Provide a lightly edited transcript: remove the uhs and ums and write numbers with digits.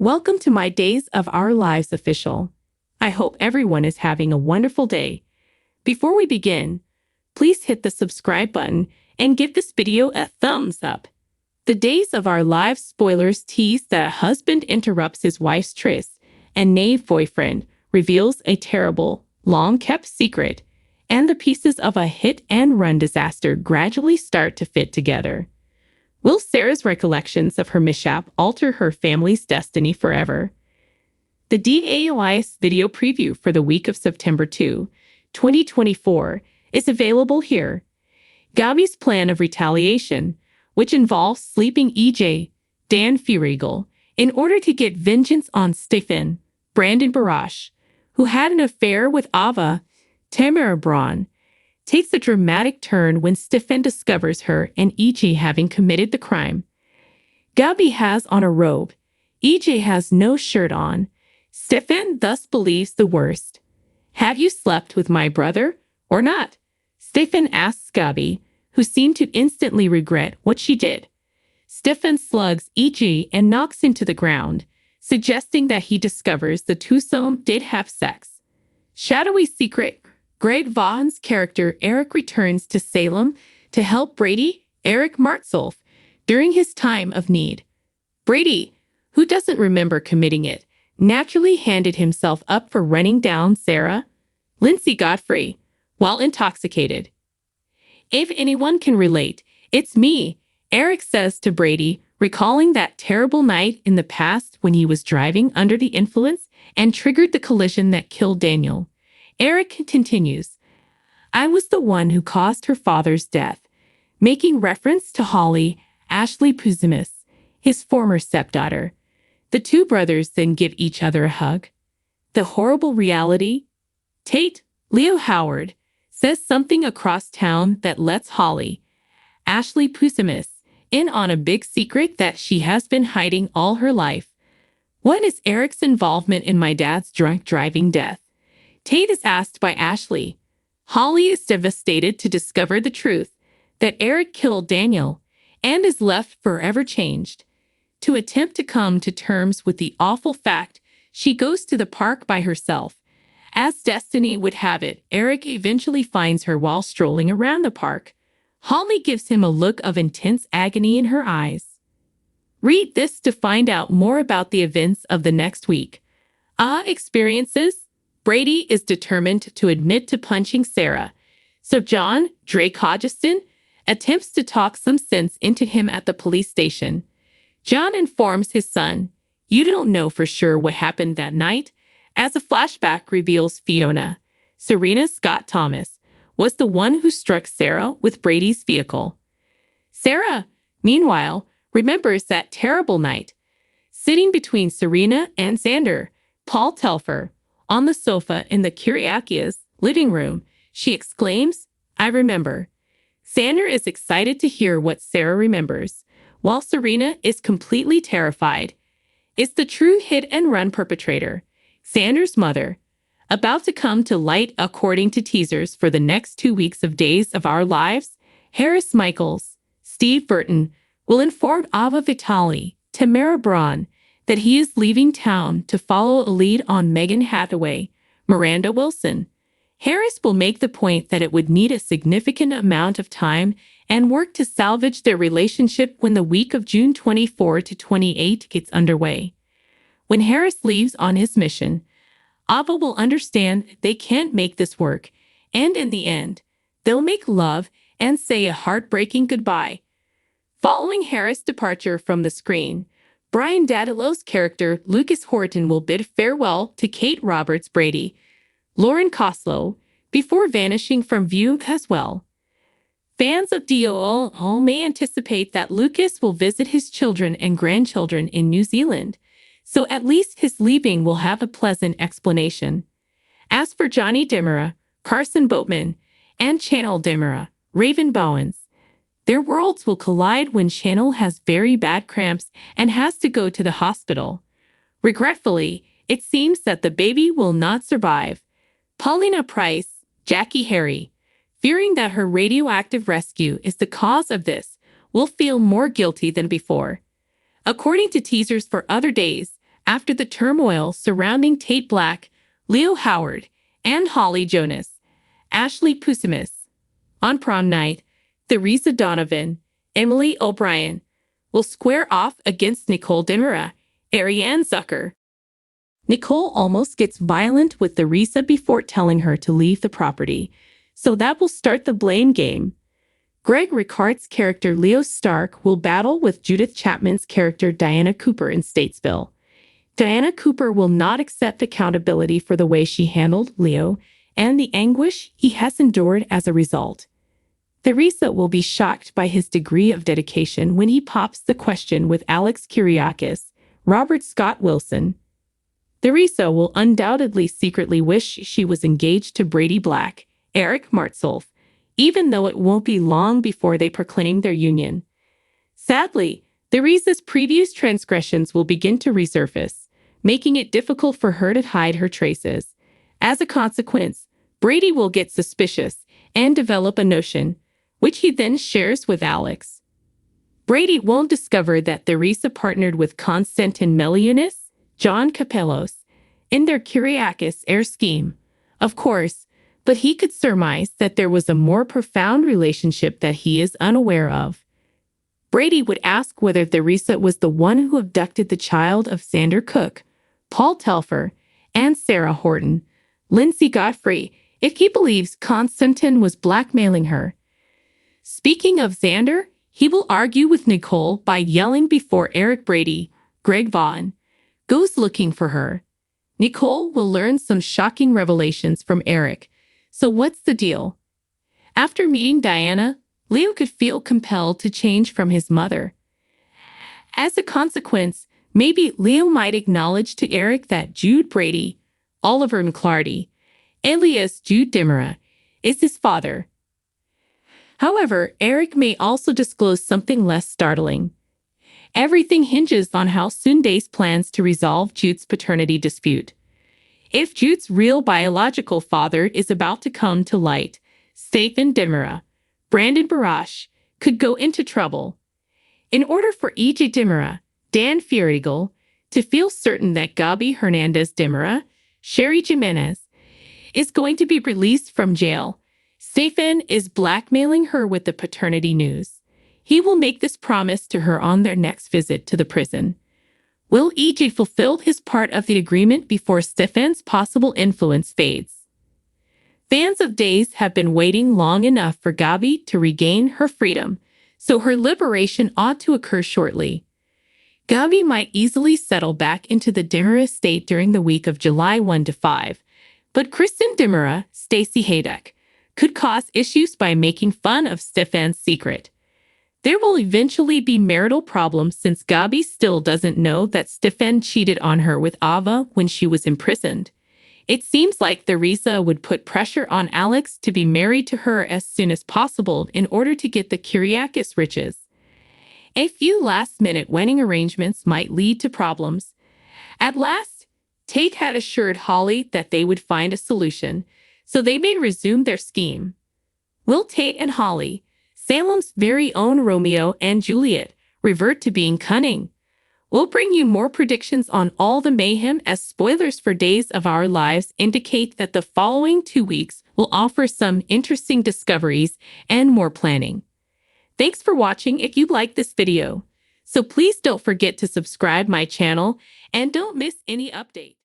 Welcome to my Days of Our Lives official. I hope everyone is having a wonderful day. Before we begin, please hit the subscribe button and give this video a thumbs up. The Days of Our Lives spoilers tease that a husband interrupts his wife's tryst, and knave boyfriend reveals a terrible, long-kept secret, and the pieces of a hit-and-run disaster gradually start to fit together. Will Sarah's recollections of her mishap alter her family's destiny forever? The DAOIS video preview for the week of September 2, 2024 is available here. Gabby's plan of retaliation, which involves sleeping EJ, Dan Furigal, in order to get vengeance on Stefan, Brandon Barash, who had an affair with Ava, Tamara Braun, takes a dramatic turn when Stefan discovers her and EJ having committed the crime. Gabby has on a robe. EJ has no shirt on. Stefan thus believes the worst. "Have you slept with my brother or not?" Stefan asks Gabby, who seemed to instantly regret what she did. Stefan slugs EJ and knocks him to the ground, suggesting that he discovers the twosome did have sex. Shadowy secret. Greg Vaughan's character Eric returns to Salem to help Brady, Eric Martsolf, during his time of need. Brady, who doesn't remember committing it, naturally handed himself up for running down Sarah, Lindsay Godfrey, while intoxicated. "If anyone can relate, it's me," Eric says to Brady, recalling that terrible night in the past when he was driving under the influence and triggered the collision that killed Daniel. Eric continues, "I was the one who caused her father's death," making reference to Holly, Ashley Puzimis, his former stepdaughter. The two brothers then give each other a hug. The horrible reality? Tate, Leo Howard, says something across town that lets Holly, Ashley Puzimis, in on a big secret that she has been hiding all her life. "What is Eric's involvement in my dad's drunk driving death?" Tate is asked by Ashley. Holly is devastated to discover the truth, that Eric killed Daniel, and is left forever changed. To attempt to come to terms with the awful fact, she goes to the park by herself. As destiny would have it, Eric eventually finds her while strolling around the park. Holly gives him a look of intense agony in her eyes. Read this to find out more about the events of the next week. Experiences. Brady is determined to admit to punching Sarah, so John, Drake Hodgson, attempts to talk some sense into him at the police station. John informs his son, "You don't know for sure what happened that night," as a flashback reveals Fiona, Serena Scott Thomas, was the one who struck Sarah with Brady's vehicle. Sarah, meanwhile, remembers that terrible night. Sitting between Serena and Xander, Paul Telfer, on the sofa in the Kyriakis' living room, she exclaims, "I remember." Xander is excited to hear what Sarah remembers, while Serena is completely terrified. It's the true hit-and-run perpetrator, Xander's mother, about to come to light according to teasers for the next 2 weeks of Days of Our Lives. Harris Michaels, Steve Burton, will inform Ava Vitali, Tamara Braun, that he is leaving town to follow a lead on Megan Hathaway, Miranda Wilson. Harris will make the point that it would need a significant amount of time and work to salvage their relationship when the week of June 24 to 28 gets underway. When Harris leaves on his mission, Ava will understand they can't make this work, and in the end, they'll make love and say a heartbreaking goodbye. Following Harris' departure from the screen, Brian Dadilow's character Lucas Horton will bid farewell to Kate Roberts Brady, Lauren Koslow, before vanishing from view as well. Fans of DOO may anticipate that Lucas will visit his children and grandchildren in New Zealand, so at least his leaving will have a pleasant explanation. As for Johnny Demira, Carson Boatman, and Channel Demira, Raven Bowens, their worlds will collide when Channel has very bad cramps and has to go to the hospital. Regretfully, it seems that the baby will not survive. Paulina Price, Jackie Harry, fearing that her radioactive rescue is the cause of this, will feel more guilty than before. According to teasers for other days, After the turmoil surrounding Tate Black, Leo Howard, and Holly Jonas, Ashley Pusimus. On prom night, Theresa Donovan, Emily O'Brien will square off against Nicole Demira, Ariane Zucker. Nicole almost gets violent with Theresa before telling her to leave the property, so that will start the blame game. Greg Ricard's character Leo Stark will battle with Judith Chapman's character Diana Cooper in Statesville. Diana Cooper will not accept accountability for the way she handled Leo and the anguish he has endured as a result. Theresa will be shocked by his degree of dedication when he pops the question with Alex Kyriakis, Robert Scott Wilson. Theresa will undoubtedly secretly wish she was engaged to Brady Black, Eric Martsolf, even though it won't be long before they proclaim their union. Sadly, Theresa's previous transgressions will begin to resurface, making it difficult for her to hide her traces. As a consequence, Brady will get suspicious and develop a notion, which he then shares with Alex. Brady won't discover that Theresa partnered with Konstantin Meliunas, John Capellos, in their Kyriakis heir scheme, of course, but he could surmise that there was a more profound relationship that he is unaware of. Brady would ask whether Theresa was the one who abducted the child of Xander Cook, Paul Telfer, and Sarah Horton, Lindsay Godfrey, if he believes Konstantin was blackmailing her. Speaking of Xander, he will argue with Nicole by yelling before Eric Brady, Greg Vaughn, goes looking for her. Nicole will learn some shocking revelations from Eric. So what's the deal? After meeting Diana, Leo could feel compelled to change from his mother. As a consequence, maybe Leo might acknowledge to Eric that Jude Brady, Oliver McClarty, alias Jude Demira, is his father. However, Eric may also disclose something less startling. Everything hinges on how soon Dace plans to resolve Jude's paternity dispute. If Jude's real biological father is about to come to light, Stephen Demira, Brandon Barash, could go into trouble. In order for E.J. Demira, Dan Fierigel, to feel certain that Gabi Hernandez Demira, Sherry Jimenez, is going to be released from jail, Stephen is blackmailing her with the paternity news. He will make this promise to her on their next visit to the prison. Will E.J. fulfill his part of the agreement before Stephen's possible influence fades? Fans of Days have been waiting long enough for Gabi to regain her freedom, so her liberation ought to occur shortly. Gabi might easily settle back into the Demira estate during the week of July 1 to 5, but Kristen Demira, Stacey Haydock, could cause issues by making fun of Stephen's secret. There will eventually be marital problems since Gabi still doesn't know that Stephen cheated on her with Ava when she was imprisoned. It seems like Theresa would put pressure on Alex to be married to her as soon as possible in order to get the Kyriakis riches. A few last-minute wedding arrangements might lead to problems. At last, Tate had assured Holly that they would find a solution, so they may resume their scheme. Will Tate and Holly, Salem's very own Romeo and Juliet, revert to being cunning? We'll bring you more predictions on all the mayhem as spoilers for Days of Our Lives indicate that the following 2 weeks will offer some interesting discoveries and more planning. Thanks for watching if you liked this video. So please don't forget to subscribe my channel and don't miss any update.